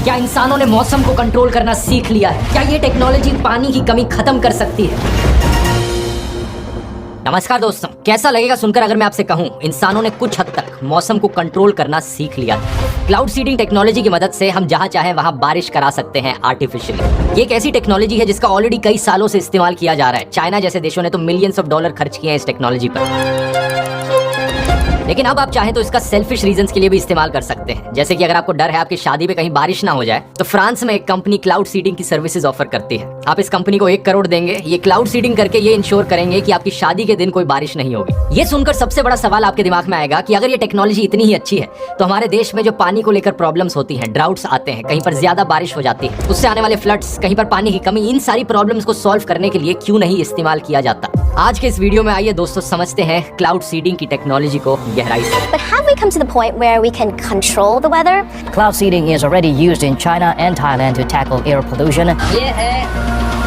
क्या इंसानों ने मौसम को कंट्रोल करना सीख लिया है? क्या ये टेक्नोलॉजी पानी की कमी खत्म कर सकती है? नमस्कार दोस्तों, कैसा लगेगा सुनकर अगर मैं आपसे कहूं इंसानों ने कुछ हद तक मौसम को कंट्रोल करना सीख लिया है। क्लाउड सीडिंग टेक्नोलॉजी की मदद से हम जहां चाहें वहां बारिश करा सकते हैं आर्टिफिशियली। ये एक ऐसी टेक्नोलॉजी है जिसका ऑलरेडी कई सालों से इस्तेमाल किया जा रहा है। चाइना जैसे देशों ने तो मिलियंस ऑफ डॉलर खर्च किए हैं इस टेक्नोलॉजी पर। लेकिन अब आप चाहें तो इसका सेल्फिश रीजंस के लिए भी इस्तेमाल कर सकते हैं। जैसे कि अगर आपको डर है आपकी शादी में कहीं बारिश ना हो जाए, तो फ्रांस में एक कंपनी क्लाउड सीडिंग की सर्विसेज ऑफर करती है। आप इस कंपनी को 1 करोड़ देंगे, ये क्लाउड सीडिंग करके ये इंश्योर करेंगे कि आपकी शादी के दिन कोई बारिश नहीं होगी। ये सुनकर सबसे बड़ा सवाल आपके दिमाग में आएगा कि अगर ये टेक्नोलॉजी इतनी ही अच्छी है तो हमारे देश में जो पानी को लेकर प्रॉब्लम्स होती हैं, ड्राउट्स आते हैं, कहीं पर ज्यादा बारिश हो जाती है, उससे आने वाले फ्लड्स, कहीं पर पानी की कमी, इन सारी प्रॉब्लम्स को सॉल्व करने के लिए क्यों नहीं इस्तेमाल किया जाता? आज के इस वीडियो में आइए दोस्तों समझते हैं क्लाउड सीडिंग की टेक्नोलॉजी को गहराई से। Have we come to the point where we can control the weather? Cloud seeding is already used in China and Thailand to tackle air pollution. ये है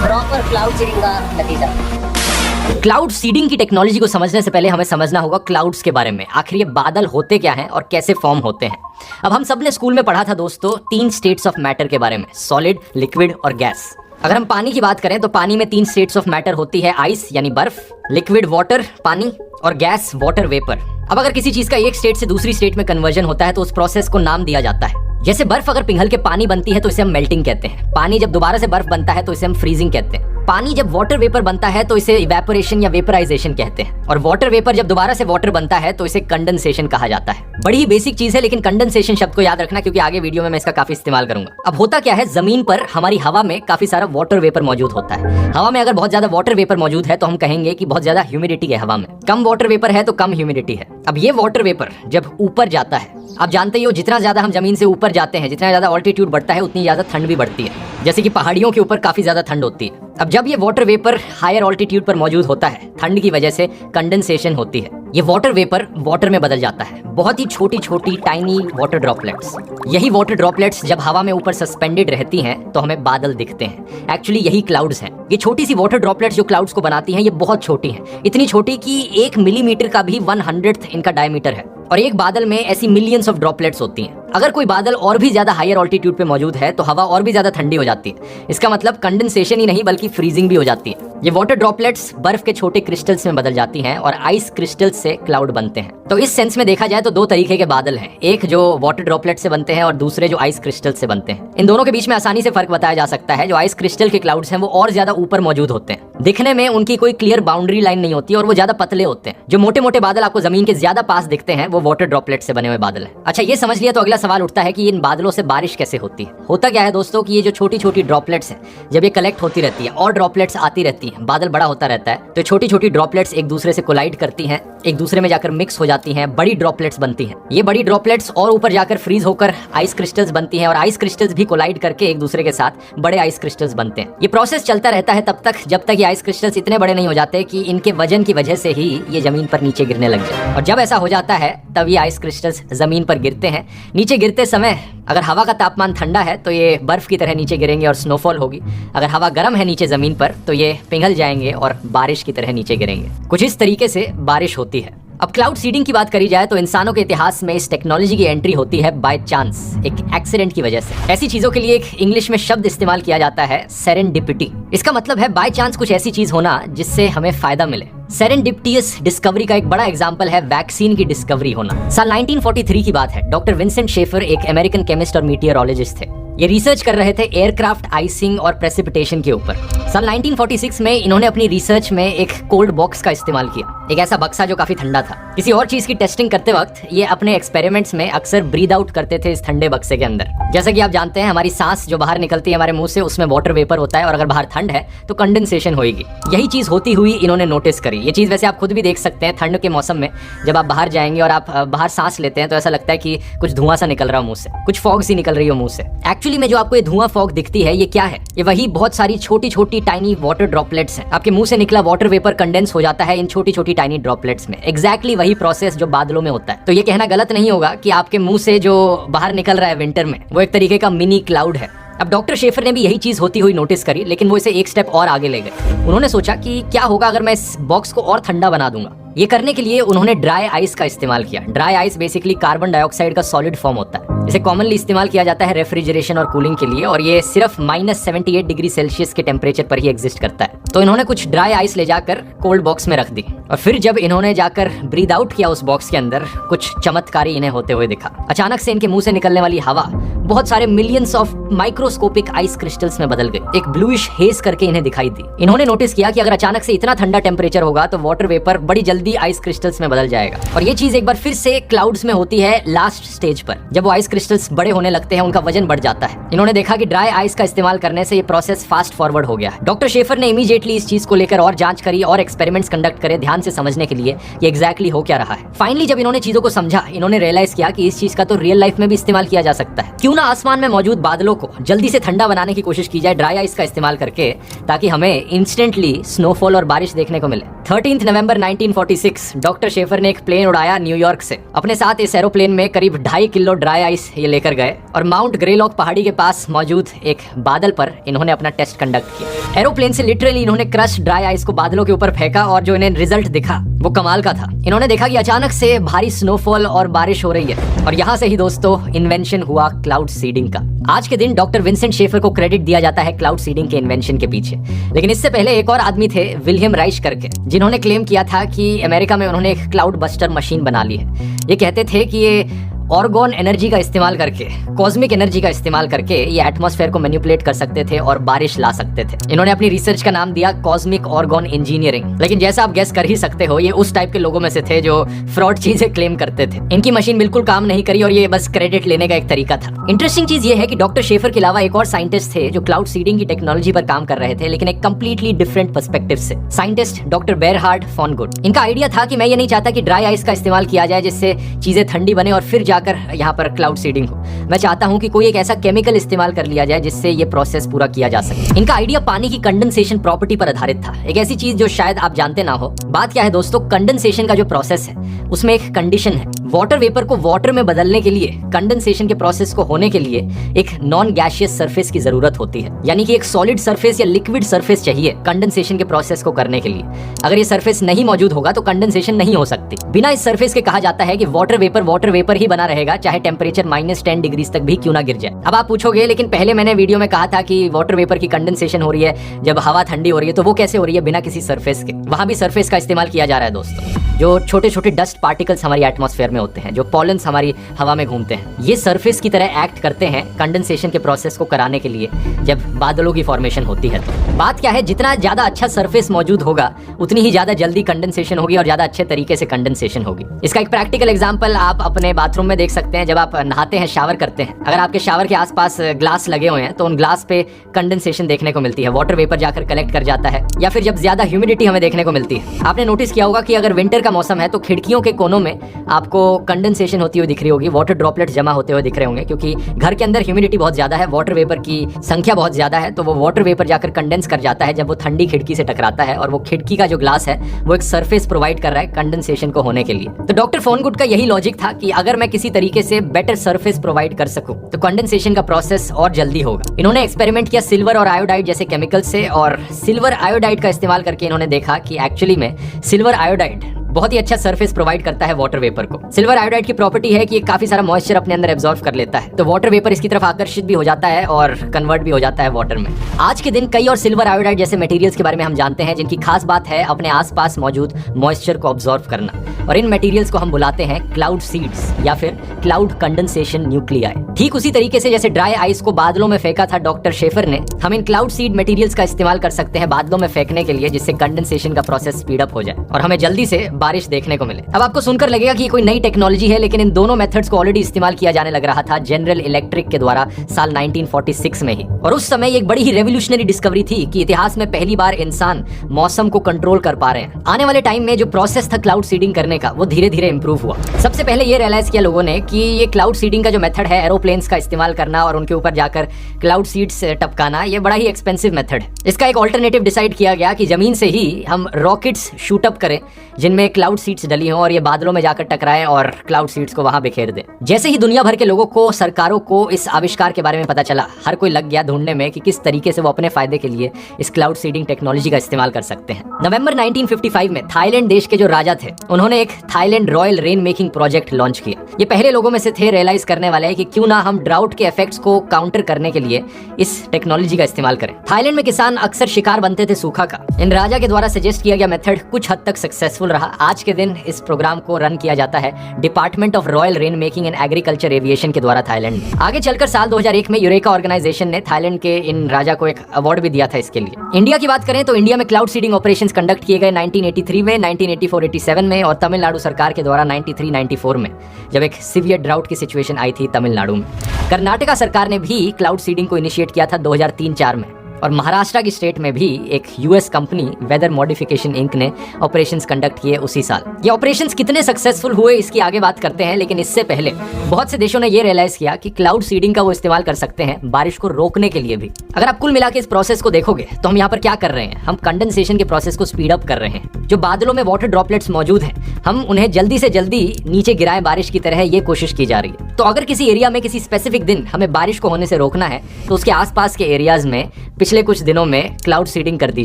प्रॉपर क्लाउड सीडिंग का नतीजा। Cloud seeding की technology को समझने से पहले हमें समझना होगा क्लाउड्स के बारे में। आखिर ये बादल होते क्या हैं और कैसे फॉर्म होते हैं? अब हम सब ने स्कूल में पढ़ा था दोस्तों 3 स्टेट्स ऑफ मैटर के बारे में, सॉलिड, लिक्विड और गैस। अगर हम पानी की बात करें तो पानी में 3 स्टेट्स ऑफ मैटर होती है, आइस यानी बर्फ, लिक्विड वाटर पानी और गैस वाटर वेपर। अब अगर किसी चीज का एक स्टेट से दूसरी स्टेट में कन्वर्जन होता है तो उस प्रोसेस को नाम दिया जाता है। जैसे बर्फ अगर पिघल के पानी बनती है तो इसे हम मेल्टिंग कहते हैं। पानी जब दोबारा से बर्फ बनता है तो इसे हम फ्रीजिंग कहते हैं। पानी जब वाटर वेपर बनता है तो इसे इवेपोरेशन या वेपराइजेशन कहते हैं। और वाटर वेपर जब दोबारा से वाटर बनता है तो इसे कंडेंसेशन कहा जाता है। बड़ी ही बेसिक चीज है, लेकिन कंडेंसेशन शब्द को याद रखना क्योंकि आगे वीडियो में मैं इसका काफी इस्तेमाल करूंगा। अब होता क्या है, जमीन पर हमारी हवा में काफी सारा वाटर वेपर मौजूद होता है। हवा में अगर बहुत ज्यादा वाटर वेपर मौजूद है तो हम कहेंगे कि बहुत ज्यादा ह्यूमिडिटी है हवा में। कम वाटर वेपर है तो कम ह्यूमिडिटी है। अब ये वाटर वेपर जब ऊपर जाता है, आप जानते ही हो जितना ज्यादा हम जमीन से ऊपर जाते हैं, जितना ज्यादा ऑल्टीट्यूड बढ़ता है उतनी ज्यादा ठंड भी बढ़ती है। जैसे कि पहाड़ियों के ऊपर काफी ज्यादा ठंड होती है। अब जब ये वाटर वेपर हायर ऑल्टीट्यूड पर मौजूद होता है, ठंड की वजह से कंडेंसेशन होती है। ये वाटर वेपर वाटर में बदल जाता है, बहुत ही छोटी छोटी टाइनी वाटर ड्रॉपलेट्स। यही वाटर ड्रॉपलेट्स जब हवा में ऊपर सस्पेंडेड रहती हैं तो हमें बादल दिखते हैं। एक्चुअली यही क्लाउड्स हैं। ये छोटी सी वाटर ड्रॉपलेट्स जो क्लाउड्स को बनाती हैं, ये बहुत छोटी हैं, इतनी छोटी कि 1 मिलीमीटर का भी 1/100th इनका डायमीटर है। और एक बादल में ऐसी मिलियंस ऑफ ड्रॉपलेट्स होती हैं। अगर कोई बादल और भी ज्यादा हायर ऑल्टीट्यूड पे मौजूद है तो हवा और भी ज्यादा ठंडी हो जाती है। इसका मतलब कंडेंसेशन ही नहीं बल्कि फ्रीजिंग भी हो जाती है। ये वाटर ड्रॉपलेट्स बर्फ के छोटे क्रिस्टल्स में बदल जाती हैं और आइस क्रिस्टल्स से क्लाउड बनते हैं। तो इस सेंस में देखा जाए तो 2 तरीके के बादल हैं, एक जो वाटर ड्रॉपलेट से बनते हैं और दूसरे जो आइस क्रिस्टल से बनते हैं। इन दोनों के बीच में आसानी से फर्क बताया जा सकता है। जो आइस क्रिस्टल के क्लाउड्स हैं वो और ज्यादा ऊपर मौजूद होते हैं, दिखने में उनकी कोई क्लियर बाउंड्री लाइन नहीं होती और वो ज्यादा पतले होते हैं। जो मोटे मोटे बादल आपको जमीन के ज्यादा पास दिखते हैं वो वाटर ड्रॉपलेट से बने हुए बादल हैं। अच्छा, ये समझ लिया तो अगला सवाल उठता है कि इन बादलों से बारिश कैसे होती है। होता क्या है दोस्तों कि ये जो छोटी छोटी ड्रॉपलेट्स हैं, जब ये कलेक्ट होती रहती है और ड्रॉपलेट्स आती रहती हैं, बादल बड़ा होता रहता है, तो छोटी छोटी ड्रॉपलेट्स एक दूसरे से कोलाइड करती हैं, एक दूसरे में जाकर मिक्स हो जाती हैं, बड़ी ड्रॉपलेट्स बनती हैं। ये बड़ी ड्रॉपलेट्स और ऊपर जाकर फ्रीज होकर आइस क्रिस्टल्स बनती हैं और आइस क्रिस्टल्स भी कोलाइड करके एक दूसरे के साथ बड़े आइस क्रिस्टल्स बनते हैं। ये प्रोसेस चलता रहता है तब तक जब तक ये आइस क्रिस्टल्स इतने बड़े नहीं हो जाते कि इनके वजन की वजह से ही ये जमीन पर नीचे गिरने लग जाए। और जब ऐसा हो जाता है तब ये आइस क्रिस्टल्स जमीन पर गिरते हैं। नीचे गिरते समय अगर हवा का तापमान ठंडा है तो ये बर्फ की तरह नीचे गिरेंगे और स्नोफॉल होगी। अगर हवा गर्म है नीचे जमीन पर तो ये पिघल जाएंगे और बारिश की तरह नीचे गिरेंगे। कुछ इस तरीके से बारिश होती है। अब क्लाउड सीडिंग की बात करी जाए तो इंसानों के इतिहास में इस टेक्नोलॉजी की एंट्री होती है बाय चांस, एक एक्सीडेंट की वजह से। ऐसी चीजों के लिए एक इंग्लिश में शब्द इस्तेमाल किया जाता है, सेरेंडिपिटी। इसका मतलब है बाय चांस कुछ ऐसी चीज होना जिससे हमें फायदा मिले। सेरेंडिपिटियस डिस्कवरी का एक बड़ा एग्जांपल है वैक्सीन की डिस्कवरी होना। साल 1943 की बात है। डॉक्टर विंसेंट शेफर एक अमेरिकन केमिस्ट और मीटियोरोलॉजिस्ट थे। ये रिसर्च कर रहे थे एयरक्राफ्ट आइसिंग और प्रेसिपिटेशन के ऊपर। साल 1946 में इन्होंने अपनी रिसर्च में एक कोल्ड बॉक्स का इस्तेमाल किया, एक ऐसा बक्सा जो काफी ठंडा था। किसी और चीज की टेस्टिंग करते वक्त ये अपने एक्सपेरिमेंट्स में अक्सर ब्रीद आउट करते थे इस ठंडे बक्से के अंदर। जैसा कि आप जानते हैं हमारी सांस जो बाहर निकलती है हमारे मुंह से, उसमें वाटर वेपर होता है और अगर बाहर ठंड है तो कंडेंसेशन होगी। यही चीज होती हुई इन्होंने नोटिस करी। ये चीज वैसे आप खुद भी देख सकते हैं, ठंड के मौसम में जब आप बाहर जाएंगे और आप बाहर सांस लेते हैं तो ऐसा लगता है कि कुछ धुआं सा निकल रहा हो मुंह से, कुछ फॉग सी निकल रही हो मुंह से। एक्चुअली में जो आपको ये धुआं फॉग दिखती है ये क्या है? ये वही बहुत सारी छोटी छोटी टाइनी वाटर ड्रॉपलेट्स हैं। आपके मुंह से निकला वाटर वेपर कंडेंस हो जाता है इन छोटी छोटी टाइनी ड्रॉपलेट्स में। एग्जैक्टली वही प्रोसेस जो बादलों में होता है। तो ये कहना गलत नहीं होगा कि आपके मुंह से जो बाहर निकल रहा है विंटर में वो एक तरीके का मिनी क्लाउड है। अब डॉक्टर शेफर ने भी यही चीज होती हुई नोटिस करी, लेकिन वो इसे एक स्टेप और आगे ले गए। उन्होंने सोचा कि क्या होगा अगर मैं इस बॉक्स को और ठंडा बना दूंगा। ये करने के लिए उन्होंने ड्राई आइस का इस्तेमाल किया। Dry ice basically carbon dioxide का सॉलिड फॉर्म होता है। इसे कॉमनली इस्तेमाल किया जाता है रेफ्रिजरेशन और कूलिंग के लिए, और ये सिर्फ -78 डिग्री सेल्सियस के टेम्परेचर पर ही एग्जिस्ट करता है। तो इन्होंने कुछ ड्राई आइस ले जाकर कोल्ड बॉक्स में रख दी, और फिर जब इन्होंने जाकर ब्रीद आउट किया उस बॉक्स के अंदर, कुछ चमत्कारी इन्हें होते हुए दिखा। अचानक से इनके मुंह से निकलने वाली हवा बहुत सारे millions of microscopic ice crystals में बदल गई, एक ब्लूइश हेज करके इन्हें दिखाई दी। इन्होंने नोटिस किया कि अगर अचानक से इतना ठंडा टेम्परेचर होगा तो वाटर वेपर बड़ी जल्दी आइस क्रिस्टल्स में बदल जाएगा। और ये चीज एक बार फिर से क्लाउड्स में होती है लास्ट स्टेज पर, जब वो आइस क्रिस्टल्स बड़े होने लगते हैं, उनका वजन बढ़ जाता है। इन्होंने देखा कि ड्राई आइस का इस्तेमाल करने से ये प्रोसेस फास्ट फॉरवर्ड हो गया है। डॉक्टर शेफर ने इमीडिएटली इस चीज को लेकर और जांच करी और एक्सपेरिमेंट्स कंडक्ट करे ध्यान से समझने के लिए ये एग्जैक्टली हो क्या रहा है। फाइनली जब इन्होंने चीजों को समझा, इन्होंने रियलाइज किया कि इस चीज का तो रियल लाइफ में भी इस्तेमाल किया जा सकता है। क्यों ना आसमान में मौजूद बादलों को जल्दी से ठंडा बनाने की कोशिश की जाए ड्राई आइस का इस्तेमाल करके, ताकि हमें इंस्टेंटली स्नोफॉल और बारिश देखने को मिले। 13 नवंबर 1946 डॉक्टर शेफर ने एक प्लेन उड़ाया न्यूयॉर्क से। अपने साथ इस एरोप्लेन में करीब 2.5 किलो ड्राई आइस ये लेकर गए और माउंट ग्रेलॉक पहाड़ी के पास मौजूद एक बादल पर इन्होंने अपना टेस्ट कंडक्ट किया। एरोप्लेन से लिटरली इन्होंने क्रश ड्राई आइस को बादलों के ऊपर फेंका, और जो इन्हें रिजल्ट दिखा वो कमाल का था। इन्होंने देखा कि अचानक से भारी स्नोफॉल और बारिश हो रही है, और यहाँ से ही दोस्तों इन्वेंशन हुआ क्लाउड सीडिंग का। आज के दिन डॉक्टर विंसेंट शेफर को क्रेडिट दिया जाता है क्लाउड सीडिंग के इन्वेंशन के पीछे, लेकिन इससे पहले एक और आदमी थे विलियम राइश करके, जिन्होंने क्लेम किया था कि अमेरिका में उन्होंने एक क्लाउड बस्टर मशीन बना ली है। ये कहते थे कि ये ऑर्गन एनर्जी का इस्तेमाल करके, कॉस्मिक एनर्जी का इस्तेमाल करके ये एटमॉस्फेयर को मैनिपुलेट कर सकते थे और बारिश ला सकते थे। इन्होंने अपनी रिसर्च का नाम दिया कॉस्मिक ऑर्गन इंजीनियरिंग। लेकिन जैसा आप गेस कर ही सकते हो, ये उस टाइप के लोगों में से थे जो फ्रॉड चीजें क्लेम करते थे। इनकी मशीन बिल्कुल काम नहीं करी और ये बस क्रेडिट लेने का एक तरीका था। इंटरेस्टिंग चीज ये है कि डॉक्टर शेफर के अलावा एक और साइंटिस्ट थे जो क्लाउड सीडिंग की टेक्नोलॉजी पर काम कर रहे थे, लेकिन एक कंप्लीटली डिफरेंट पर्सपेक्टिव से। Scientist doctor Bernhard von Gud. इनका आइडिया था कि मैं ये नहीं चाहता कि ड्राई आइस का इस्तेमाल किया जाए जिससे चीजें ठंडी बने और फिर जाकर यहाँ पर क्लाउड सीडिंग हो। मैं चाहता हूं कि कोई एक ऐसा केमिकल इस्तेमाल कर लिया जाए जिससे ये प्रोसेस पूरा किया जा सके। इनका आइडिया पानी की कंडेंसेशन प्रॉपर्टी पर आधारित था, एक ऐसी चीज जो शायद आप जानते ना हो। बात क्या है दोस्तों, कंडेंसेशन का जो प्रोसेस है उसमें एक कंडीशन है। वाटर वेपर को वाटर में बदलने के लिए, कंडेंसेशन के प्रोसेस को होने के लिए एक नॉन गैसियस सरफेस की जरूरत होती है, यानी कि एक सॉलिड सरफेस या लिक्विड सरफेस चाहिए कंडेंसेशन के प्रोसेस को करने के लिए। अगर ये सरफेस नहीं मौजूद होगा तो कंडेंसेशन नहीं हो सकती। बिना इस सरफेस के कहा जाता है कि वाटर वेपर ही बना रहेगा, चाहे टेम्परेचर -10 डिग्री तक भी क्यों ना गिर जाए। अब आप पूछोगे लेकिन पहले मैंने वीडियो में कहा था कि वाटर वेपर की कंडेंसेशन हो रही है जब हवा ठंडी हो रही है, तो वो कैसे हो रही है बिना किसी सरफेस के? वहां भी सरफेस का इस्तेमाल किया जा रहा है दोस्तों। जो छोटे छोटे डस्ट पार्टिकल्स हमारी एटमॉस्फेयर में होते हैं, जो पॉलन्स हमारी हवा में घूमते हैं, ये सरफेस की तरह एक्ट करते हैं कंडेंसेशन के प्रोसेस को कराने के लिए जब बादलों की फॉर्मेशन होती है। तो बात क्या है, जितना ज्यादा अच्छा सरफेस मौजूद होगा उतनी ही ज्यादा जल्दी कंडेंसेशन होगी और ज्यादा अच्छे तरीके से कंडेंसेशन होगी। इसका एक प्रैक्टिकल एग्जांपल आप अपने बाथरूम में देख सकते हैं। जब आप नहाते हैं, शावर करते हैं, अगर आपके शावर के आसपास ग्लास लगे हुए हैं तो उन ग्लास पे कंडेंसेशन देखने को मिलती है, वाटर वेपर जाकर कलेक्ट कर जाता है। या फिर जब ज्यादा ह्यूमिडिटी हमें देखने को मिलती है, आपने नोटिस किया होगा कि अगर विंटर का मौसम है तो खिड़कियों के कोनों में आपको कंडेंसेशन होती हुई दिख रही होगी, वाटर ड्रॉपलेट्स जमा होते हुए दिख रहे होंगे, क्योंकि घर के अंदर ह्यूमिडिटी बहुत ज्यादा है, वाटर वेपर की संख्या बहुत ज्यादा है, तो वो वाटर वेपर जाकर कंडेंस कर जाता है जब वो ठंडी खिड़की से टकराता है, और वो खिड़की का जो ग्लास है वो एक सरफेस प्रोवाइड कर रहा है कंडेंसेशन को होने के लिए। तो डॉक्टर फोनगुड का यही लॉजिक था कि अगर मैं किसी तरीके से बेटर सरफेस प्रोवाइड कर सकूं तो कंडेंसेशन का प्रोसेस और जल्दी होगा। इन्होंने एक्सपेरिमेंट किया सिल्वर और आयोडाइड जैसे केमिकल से, और सिल्वर आयोडाइड का इस्तेमाल करके इन्होंने देखा कि एक्चुअली में सिल्वर आयोडाइड बहुत ही अच्छा सरफेस प्रोवाइड करता है वाटर वेपर को। सिल्वर आयोडाइड की प्रॉपर्टी है कि ये काफी सारा मॉइस्चर अपने अंदर एब्जॉर्ब कर लेता है, तो वाटर वेपर इसकी तरफ आकर्षित भी हो जाता है और कन्वर्ट भी हो जाता है वाटर में। आज के दिन कई और सिल्वर आयोडाइड जैसे मटेरियल्स के बारे में हम जानते हैं जिनकी खास बात है अपने आसपास मौजूद मॉइस्चर को ऑब्जॉर्व करना, और इन मटेरियल्स को हम बुलाते हैं क्लाउड सीड्स या फिर क्लाउड कंडेंसेशन न्यूक्लियाई। ठीक उसी तरीके से जैसे ड्राई आइस को बादलों में फेंका था डॉक्टर शेफर ने, हम इन क्लाउड सीड मटेरियल्स का इस्तेमाल कर सकते हैं बादलों में फेंकने के लिए, जिससे कंडेंसेशन का प्रोसेस स्पीड अप हो जाए और हमें जल्दी से बारिश देखने को मिले। अब आपको सुनकर लगेगा कि ये कोई नई टेक्नोलॉजी है, लेकिन इन दोनों मेथड्स को ऑलरेडी इस्तेमाल किया जाने लग रहा था जनरल इलेक्ट्रिक के द्वारा साल 1946 में ही। और उस समय एक बड़ी ही रेवोल्यूशनरी डिस्कवरी थी कि इतिहास में पहली बार इंसान मौसम को कंट्रोल कर पा रहे हैं। आने वाले टाइम में जो प्रोसेस था क्लाउड सीडिंग करने का, वो धीरे धीरे इंप्रूव हुआ। सबसे पहले ये रियलाइज किया लोगों ने कि ये क्लाउड सीडिंग का जो मेथड है, एरोप्लेन्स का इस्तेमाल करना और उनके ऊपर जाकर क्लाउड सीड्स टपकाना, ये बड़ा ही एक्सपेंसिव मेथड है। इसका एक ऑल्टरनेटिव डिसाइड किया गया कि जमीन से ही हम रॉकेट्स शूट अप करें जिनमें में क्लाउड सीड्स डली हों और ये बादलों में जाकर टकराएं और क्लाउड सीड्स को वहां बिखेर दें। जैसे ही दुनिया भर के लोगों को, सरकारों को इस आविष्कार के बारे में पता चला, हर कोई लग गया ढूंढने में कि किस तरीके से वो अपने फायदे के लिए इस क्लाउड सीडिंग टेक्नोलॉजी का इस्तेमाल कर सकते हैं। नवंबर 1955 में थाईलैंड देश के जो राजा थे, उन्होंने एक Thailand royal rain making project launch किया। ये पहले लोगों में से थे रियलाइज करने वाले कि क्यों ना हम ड्राउट के इफेक्ट्स को काउंटर करने के लिए इस टेक्नोलॉजी का इस्तेमाल करें। थाईलैंड में किसान अक्सर शिकार बनते थे सूखा का। इन राजा के द्वारा सजेस्ट किया गया मेथड कुछ हद तक सक्सेसफुल रहा। आज के दिन इस प्रोग्राम को रन किया जाता है department of royal rain making and agriculture aviation के द्वारा थाईलैंड में। आगे चलकर साल 2001 में यूरेका ऑर्गेनाइजेशन ने थाईलैंड के इन राजा को एक अवार्ड भी दिया था इसके लिए। इंडिया की बात करें तो इंडिया में क्लाउड सीडिंग ऑपरेशंस कंडक्ट किए गए 1983 में, 1984-87 में और तमिलनाडु सरकार के द्वारा 93-94 में, जब एक सीवियर ड्राउट की सिचुएशन आई थी तमिलनाडु में। कर्नाटका सरकार ने भी क्लाउड सीडिंग को इनिशिएट किया था 2003-04 में। और महाराष्ट्र की स्टेट में भी एक US company weather modification Inc ने ऑपरेशंस कंडक्ट किए उसी साल। ये ऑपरेशंस कितने सक्सेसफुल हुए इसकी आगे बात करते हैं, लेकिन इससे पहले बहुत से देशों ने ये रियलाइज किया कि क्लाउड सीडिंग का वो इस्तेमाल कर सकते हैं बारिश को रोकने के लिए भी। अगर आप कुल मिला के इस प्रोसेस को देखोगे तो हम यहाँ पर क्या कर रहे हैं, हम कंडेंसेशन के प्रोसेस को स्पीड अप कर रहे हैं। जो बादलों में वाटर ड्रॉपलेट्स मौजूद हैं, हम उन्हें जल्दी से जल्दी नीचे गिराएं बारिश की तरह, ये कोशिश की जा रही है। तो अगर किसी एरिया में किसी स्पेसिफिक दिन हमें बारिश को होने से रोकना है तो उसके आसपास के एरियाज में पिछले कुछ दिनों में क्लाउड सीडिंग कर दी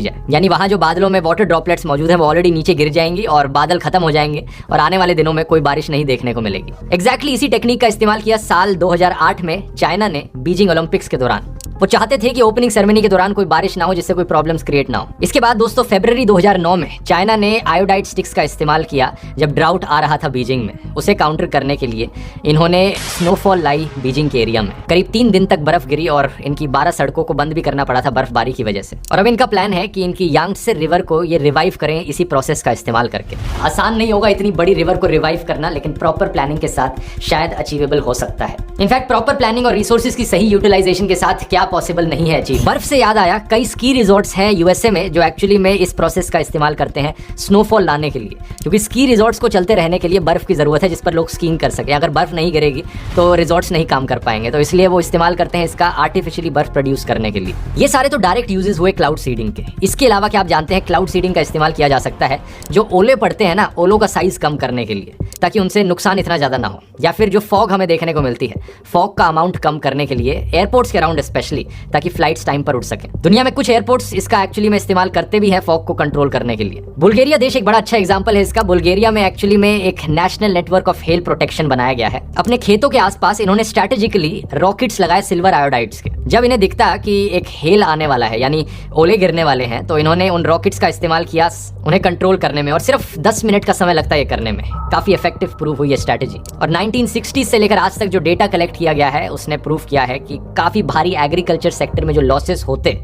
जाए, यानी वहां जो बादलों में वाटर ड्रॉपलेट्स मौजूद हैं वो ऑलरेडी नीचे गिर जाएंगी और बादल खत्म हो जाएंगे और आने वाले दिनों में कोई बारिश नहीं देखने को मिलेगी। एग्जैक्टली इसी टेक्निक का इस्तेमाल किया साल 2008 में चाइना ने बीजिंग ओलंपिक्स के दौरान। वो चाहते थे कि ओपनिंग सेरेमनी के दौरान कोई बारिश ना हो जिससे कोई प्रॉब्लम्स क्रिएट ना हो। इसके बाद दोस्तों फरवरी 2009 में चाइना ने आयोडाइड स्टिक्स का इस्तेमाल किया जब ड्राउट आ रहा था बीजिंग में। उसे काउंटर करने के लिए इन्होंने स्नोफॉल लाई बीजिंग के एरिया में। करीब 3 दिन तक बर्फ गिरी और इनकी 12 सड़कों को बंद भी करना पड़ा था बर्फबारी की वजह से। और अब इनका प्लान है कि इनकी यांगत्से रिवर को ये रिवाइव करें इसी प्रोसेस का इस्तेमाल करके। आसान नहीं होगा इतनी बड़ी रिवर को रिवाइव करना, लेकिन प्रॉपर प्लानिंग के साथ शायद अचीवेबल हो सकता है। इनफैक्ट प्रॉपर प्लानिंग और रिसोर्सेज की सही यूटिलाइजेशन के साथ क्या पॉसिबल नहीं है। बर्फ से याद आया, कई स्की रिजॉर्ट्स हैं यूएसए में जो एक्चुअली में इस प्रोसेस का इस्तेमाल करते हैं स्नोफॉल लाने के लिए, क्योंकि स्की रिजॉर्ट्स को चलते रहने के लिए बर्फ की जरूरत है जिस पर लोग स्कीइंग कर सके। अगर बर्फ नहीं गिरेगी तो रिजॉर्ट्स नहीं काम कर पाएंगे, तो इसलिए वो इस्तेमाल करते हैं इसका आर्टिफिशियली बर्फ प्रोड्यूस करने के लिए। ये सारे तो डायरेक्ट यूजेस हुए क्लाउड सीडिंग के। इसके अलावा क्या आप जानते हैं क्लाउड सीडिंग का इस्तेमाल किया जा सकता है जो ओले पड़ते हैं ना, ओलों का साइज कम करने के लिए, ताकि उनसे नुकसान इतना ज्यादा ना हो। या फिर जो फॉग हमें देखने को मिलती है, फॉग का अमाउंट कम करने के लिए एयरपोर्ट्स के अराउंड स्पेशली, ताकि फ्लाइट्स टाइम पर उड़ सके। दुनिया में कुछ एयरपोर्ट्स इसका एक्चुअली में इस्तेमाल करते भी हैं फॉग को कंट्रोल करने के लिए। बुल्गारिया देश एक बड़ा अच्छा एग्जांपल है इसका। बुल्गारिया में एक्चुअली में एक national network of hell protection बनाया गया है। अपने खेतों के आसपास इन्होंने स्ट्रेटेजिकली रॉकेट्स लगाए सिल्वर आयोडाइड्स के। जब इन्हें दिखता कि एक हेल आने वाला है यानी ओले गिरने वाले हैं, तो इन्होंने उन रॉकेट्स का इस्तेमाल किया उन्हें कंट्रोल करने में, और सिर्फ 10 मिनट का समय लगता है ये करने में। काफी इफेक्टिव प्रूव हुई है स्ट्रेटेजी। और 1960 से लेकर आज तक जो डेटा कलेक्ट किया गया है उसने प्रूव किया है कि काफी भारी एग्रीकल्चर सेक्टर में जो लॉसेस होते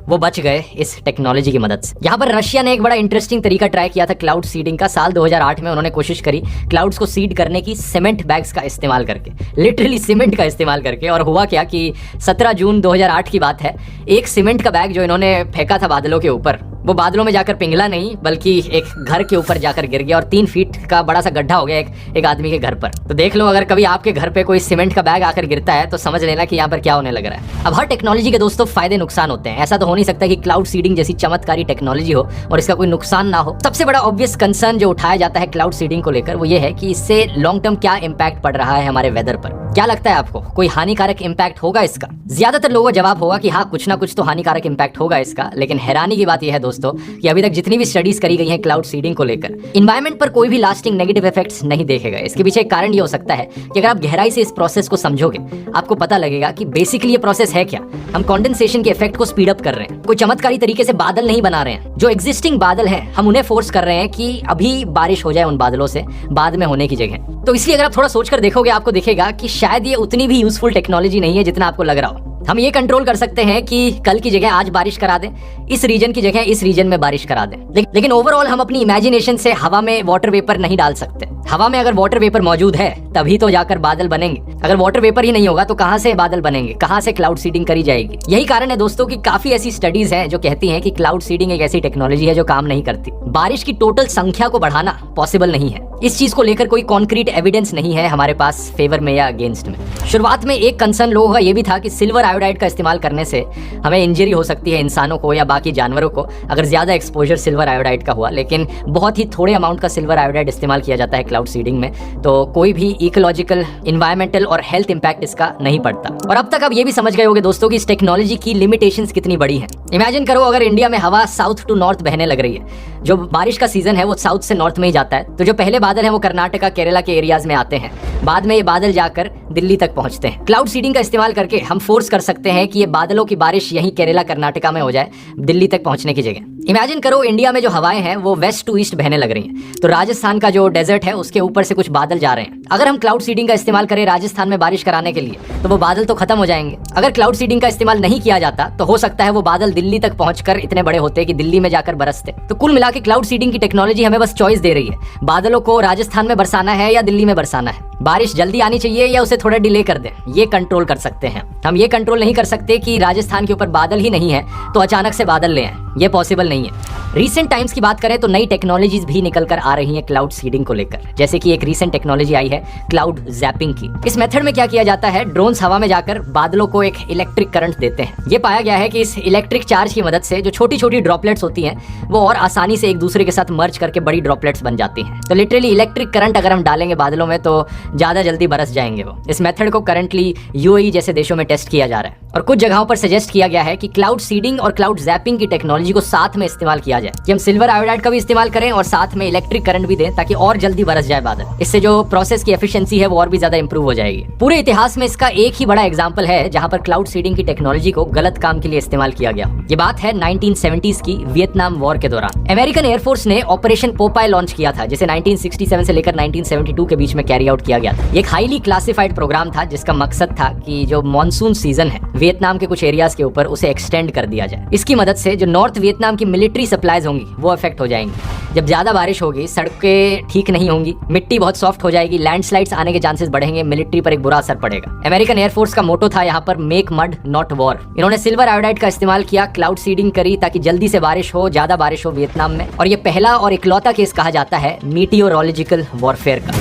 वो बच गए इस टेक्नोलॉजी की मदद से। यहाँ पर रशिया ने एक बड़ा इंटरेस्टिंग तरीका ट्राई किया था क्लाउड सीडिंग का। साल 2008 में उन्होंने कोशिश करी क्लाउड्स को सीड करने की सीमेंट बैग्स का इस्तेमाल करके, लिटरली सीमेंट का इस्तेमाल करके। और हुआ क्या कि 17 जून 2008 की बात है, एक सीमेंट का बैग जो इन्होंने फेंका था बादलों के ऊपर, वो बादलों में जाकर पिघला नहीं बल्कि एक घर के ऊपर जाकर गिर गया और 3 फीट का बड़ा सा गड्ढा हो गया एक आदमी के घर पर। तो देख लो, अगर कभी आपके घर पे कोई सीमेंट का बैग आकर गिरता है तो समझ लेना कि यहाँ पर क्या होने लग रहा है। अब हर टेक्नोलॉजी के दोस्तों फायदे नुकसान होते हैं। ऐसा तो हो नहीं सकता कि क्लाउड सीडिंग जैसी चमत्कारी टेक्नोलॉजी हो और इसका कोई नुकसान ना हो। सबसे बड़ा ऑब्वियस कंसर्न जो उठाया जाता है क्लाउड सीडिंग को लेकर वो ये है कि इससे लॉन्ग टर्म क्या इम्पैक्ट पड़ रहा है हमारे वेदर पर। क्या लगता है आपको, कोई हानिकारक इम्पैक्ट होगा इसका? ज्यादातर लोगों का जवाब होगा कि हाँ, कुछ ना कुछ तो हानिकारक इम्पैक्ट होगा इसका। लेकिन हैरानी की बात यह है दोस्तों कि अभी तक जितनी भी स्टडीज करी गई हैं क्लाउड सीडिंग को लेकर, इन्वायरमेंट पर कोई भी लास्टिंग नेगेटिव इफेक्ट्स नहीं देखे गए। इसके पीछे एक कारण ये हो सकता है कि अगर आप गहराई से इस प्रोसेस को समझोगे आपको पता लगेगा कि बेसिकली ये प्रोसेस है क्या। हम कंडेंसेशन के इफेक्ट को स्पीड अप कर रहे हैं। कोई चमत्कारी तरीके से बादल नहीं बना रहे हैं। जो एग्जिस्टिंग बादल हैं हम उन्हें फोर्स कर रहे हैं कि अभी बारिश हो जाए उन बादलों से बाद में होने की जगह। तो इसलिए अगर आप थोड़ा सोचकर देखोगे आपको दिखेगा कि शायद ये उतनी भी यूजफुल टेक्नोलॉजी नहीं है जितना आपको लग रहा हो। हम ये कंट्रोल कर सकते हैं कि कल की जगह आज बारिश करा दें, इस रीजन की जगह इस रीजन में बारिश करा दें। लेकिन ओवरऑल हम अपनी इमेजिनेशन से हवा में वाटर वेपर नहीं डाल सकते। हवा में अगर वाटर वेपर मौजूद है तभी तो जाकर बादल बनेंगे। अगर वाटर वेपर ही नहीं होगा तो कहां से बादल बनेंगे, कहां से क्लाउड सीडिंग करी जाएगी? यही कारण है दोस्तों कि काफी ऐसी स्टडीज हैं जो कहती हैं कि क्लाउड सीडिंग एक ऐसी टेक्नोलॉजी है जो काम नहीं करती। बारिश की टोटल संख्या को बढ़ाना पॉसिबल नहीं है, इस चीज को लेकर कोई कॉन्क्रीट एविडेंस नहीं है हमारे पास फेवर में या अगेंस्ट में। शुरुआत में एक कंसर्न लोगों का ये भी था कि सिल्वर आयोडाइड का इस्तेमाल करने से हमें इंजरी हो सकती है इंसानों को या बाकी जानवरों को अगर ज्यादा एक्सपोजर सिल्वर आयोडाइड का हुआ, लेकिन बहुत ही थोड़े अमाउंट का सिल्वर आयोडाइड इस्तेमाल किया जाता है क्लाउड सीडिंग में, तो कोई भी इकोलॉजिकल, इन्वायरमेंटल और हेल्थ इंपैक्ट इसका नहीं पड़ता। और अब तक आप ये भी समझ गए होंगे दोस्तों कि इस टेक्नोलॉजी की लिमिटेशंस कितनी बड़ी हैं। इमेजिन करो अगर इंडिया में हवा साउथ टू नॉर्थ बहने लग रही है, जो बारिश का सीजन है वो साउथ से नॉर्थ में ही जाता है, तो जो पहले बादल है वो कर्नाटका, केरला के एरियाज में आते हैं, बाद में ये बादल जाकर दिल्ली तक पहुंचते हैं। क्लाउड सीडिंग का इस्तेमाल करके हम फोर्स कर सकते हैं कि ये बादलों की बारिश यहीं केरला, कर्नाटका में हो जाए, दिल्ली तक पहुंचने की जगह। इमेजिन करो इंडिया में जो हवाएं हैं वो वेस्ट टू ईस्ट बहने लग रही हैं, तो राजस्थान का जो डेजर्ट है उसके ऊपर से कुछ बादल जा रहे हैं। अगर हम क्लाउड सीडिंग का इस्तेमाल करें राजस्थान में बारिश कराने के लिए, तो वो बादल तो खत्म हो जाएंगे। अगर क्लाउड सीडिंग का इस्तेमाल नहीं किया जाता तो हो सकता है वो बादल दिल्ली तक पहुंचकर इतने बड़े होते कि दिल्ली में जाकर बरसते। तो कुल मिला के क्लाउड सीडिंग की टेक्नोलॉजी हमें बस चॉइस दे रही है, बादलों को राजस्थान में बरसाना है या दिल्ली में बरसाना है, बारिश जल्दी आनी चाहिए या उसे थोड़ा डिले कर दें, ये कंट्रोल कर सकते हैं। हम ये कंट्रोल नहीं कर सकते कि राजस्थान के ऊपर बादल ही नहीं है तो अचानक से बादल ले आए, ये पॉसिबल नहीं है। रीसेंट टाइम्स की बात करें तो नई टेक्नोलॉजीज भी निकल कर आ रही हैं क्लाउड सीडिंग को लेकर, जैसे कि एक रीसेंट टेक्नोलॉजी आई है क्लाउड जैपिंग की। इस मेथड में क्या किया जाता है, ड्रोन्स हवा में जाकर बादलों को एक इलेक्ट्रिक करंट देते हैं। ये पाया गया है कि इस इलेक्ट्रिक चार्ज की मदद से जो छोटी छोटी ड्रॉपलेट्स होती हैं वो और आसानी से एक दूसरे के साथ मर्ज करके बड़ी ड्रॉपलेट्स बन जाती हैं। तो लिटरली इलेक्ट्रिक करंट अगर हम डालेंगे बादलों में तो ज्यादा जल्दी बरस जाएंगे वो। इस मेथड को करंटली यूएई जैसे देशों में टेस्ट किया जा रहा है और कुछ जगहों पर सजेस्ट किया गया है कि क्लाउड सीडिंग और क्लाउड जैपिंग की टेक्नोलॉजी को साथ में इस्तेमाल किया जाए, कि हम सिल्वर आयोडाइड का भी इस्तेमाल करें और साथ में इलेक्ट्रिक करंट भी दें ताकि और जल्दी बरस जाए बादल। इससे जो प्रोसेस की एफिशिएंसी है वो और भी ज्यादा इंप्रूव हो जाएगी। पूरे इतिहास में इसका एक ही बड़ा एग्जांपल है जहां पर क्लाउड सीडिंग की टेक्नोलॉजी को गलत काम के लिए इस्तेमाल किया गया। ये बात है 1970s की वियतनाम वॉर के दौरान। अमेरिकन एयरफोर्स ने ऑपरेशन पोपाई लॉन्च किया था, जिसे 1967 से लेकर 1972 के बीच में कैरी आउट किया गया था। एक हाईली क्लासिफाइड प्रोग्राम था जिसका मकसद था कि जो मॉनसून सीजन है वियतनाम के कुछ एरियाज के ऊपर उसे एक्सटेंड कर दिया जाए। इसकी मदद से जो नॉर्थ वियतनाम की मिलिट्री सप्लाईज होंगी वो अफेक्ट हो जाएंगी। जब ज्यादा बारिश होगी, सड़कें ठीक नहीं होंगी, मिट्टी बहुत सॉफ्ट हो जाएगी, लैंडस्लाइड्स आने के चांसेस बढ़ेंगे, मिलिट्री पर एक बुरा असर पड़ेगा। अमेरिकन एयरफोर्स का मोटो था यहाँ पर मेक मड नॉट वॉर। इन्होंने सिल्वर आयोडाइड का इस्तेमाल किया, क्लाउड सीडिंग करी ताकि जल्दी से बारिश हो, ज्यादा बारिश हो वियतनाम में। और ये पहला और इकलौता केस कहा जाता है मीटियोरोलॉजिकल वॉरफेयर का।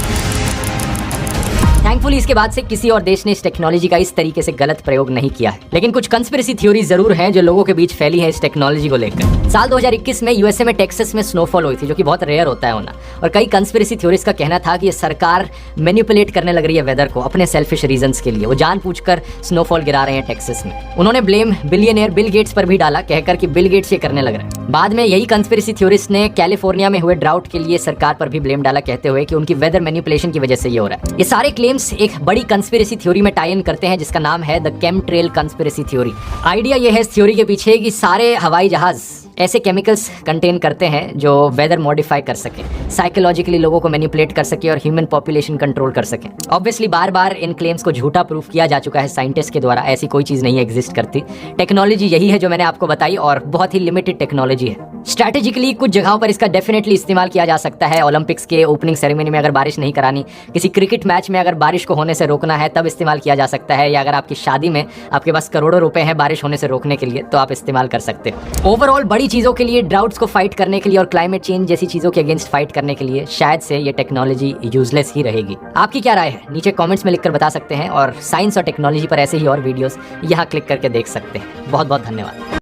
थैंकफुली इसके बाद से किसी और देश ने इस टेक्नोलॉजी का इस तरीके से गलत प्रयोग नहीं किया है, लेकिन कुछ कंस्पिरेसी थ्योरी जरूर हैं जो लोगों के बीच फैली है इस टेक्नोलॉजी को लेकर। साल 2021 में यूएसए में टेक्सास में स्नोफॉल हुई थी, जो कि बहुत रेयर होता है होना, और कई कंस्पिरेसी थ्योरीज का कहना था कि ये सरकार मैनिपुलेट करने लग रही है वेदर को अपने सेल्फिश रीजंस के लिए। वो जानबूझकर स्नोफॉल गिरा रहे हैं टेक्सास में। उन्होंने ब्लेम बिलियनियर बिल गेट्स पर भी डाला, कहकर कि बिल गेट्स ये करने लग रहे हैं। बाद में यही कंस्पिरेसी थ्योरिस्ट ने कैलिफोर्निया में हुए ड्राउट के लिए सरकार पर भी ब्लेम डाला, कहते हुए कि उनकी वेदर मैनिपुलेशन की वजह से ये हो रहा है। ये सारे क्लेम्स एक बड़ी कंस्पिरेसी थ्योरी में टाई इन करते हैं जिसका नाम है द केमट्रेल कंस्पिरेसी थ्योरी। आइडिया ये है इस थ्योरी के पीछे कि सारे हवाई जहाज ऐसे केमिकल्स कंटेन करते हैं जो वेदर मॉडिफाई कर सके, साइकोलॉजिकली लोगों को मैनिपुलेट कर सके और ह्यूमन पॉपुलेशन कंट्रोल कर सके। ऑब्वियसली बार बार इन क्लेम्स को झूठा प्रूफ किया जा चुका है साइंटिस्ट के द्वारा, ऐसी कोई चीज नहीं एग्जिस्ट करती। टेक्नोलॉजी यही है जो मैंने आपको बताई और बहुत ही लिमिटेड टेक्नोलॉजी है। स्ट्रैटेजिकली कुछ जगहों पर इसका डेफिनेटली इस्तेमाल किया जा सकता है। ओलंपिक्स के ओपनिंग सेरेमनी में अगर बारिश नहीं करानी, किसी क्रिकेट मैच में अगर बारिश को होने से रोकना है तब इस्तेमाल किया जा सकता है, या अगर आपकी शादी में आपके पास करोड़ों रुपए हैं बारिश होने से रोकने के लिए तो आप इस्तेमाल कर सकते हो। ओवरऑल बड़ी चीजों के लिए, ड्राउट्स को फाइट करने के लिए और क्लाइमेट चेंज जैसी चीजों के अगेंस्ट फाइट करने के लिए शायद से ये टेक्नोलॉजी यूजलेस ही रहेगी। आपकी क्या राय है नीचे कमेंट्स में लिखकर बता सकते हैं, और साइंस और टेक्नोलॉजी पर ऐसे ही और वीडियोस यहाँ क्लिक करके देख सकते हैं। बहुत बहुत धन्यवाद।